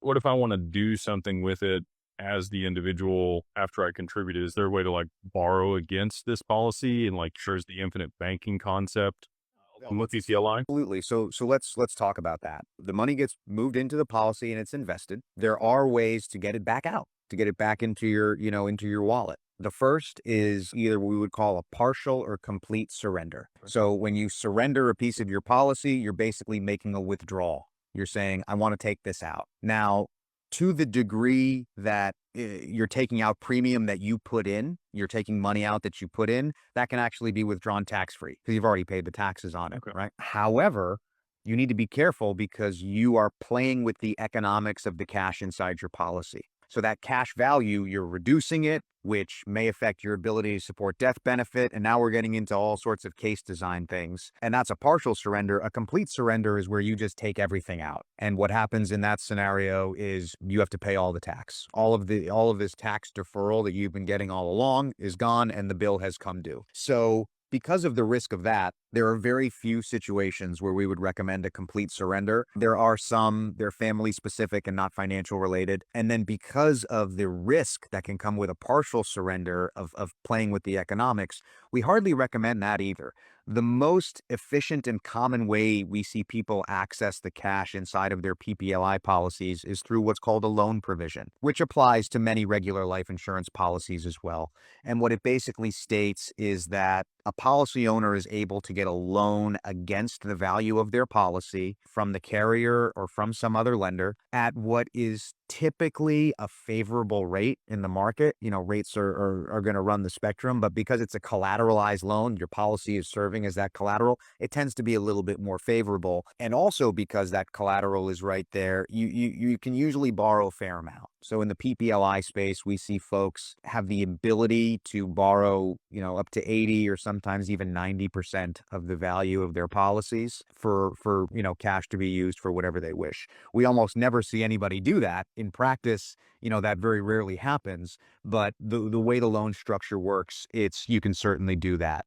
what if I want to do something with it as the individual after I contributed? Is there a way to like borrow against this policy and like shares the infinite banking concept along with PCLI? Absolutely. So let's talk about that. The money gets moved into the policy and it's invested. There are ways to get it back out, to get it back into your, into your wallet. The first is either we would call a partial or complete surrender. So when you surrender a piece of your policy, you're basically making a withdrawal. You're saying, I want to take this out. Now, to the degree that you're taking out premium that you put in, you're taking money out that you put in, that can actually be withdrawn tax-free because you've already paid the taxes on it, Okay. right? However, you need to be careful because you are playing with the economics of the cash inside your policy. So that cash value, you're reducing it, which may affect your ability to support death benefit. And now we're getting into all sorts of case design things. And that's a partial surrender. A complete surrender is where you just take everything out. And what happens in that scenario is you have to pay all the tax. All of this tax deferral that you've been getting all along is gone and the bill has come due. So because of the risk of that, there are very few situations where we would recommend a complete surrender. There are some, they're family specific and not financial related. And then because of the risk that can come with a partial surrender of playing with the economics, we hardly recommend that either. The most efficient and common way we see people access the cash inside of their PPLI policies is through what's called a loan provision, which applies to many regular life insurance policies as well. And what it basically states is that a policy owner is able to get a loan against the value of their policy from the carrier or from some other lender at what is typically a favorable rate in the market. Rates are going to run the spectrum, but because it's a collateralized loan, your policy is serving as that collateral, it tends to be a little bit more favorable. And also because that collateral is right there, you can usually borrow a fair amount. So in the PPLI space, we see folks have the ability to borrow, up to 80 or sometimes even 90% of the value of their policies for cash to be used for whatever they wish. We almost never see anybody do that. In practice, that very rarely happens, but the way the loan structure works, you can certainly do that.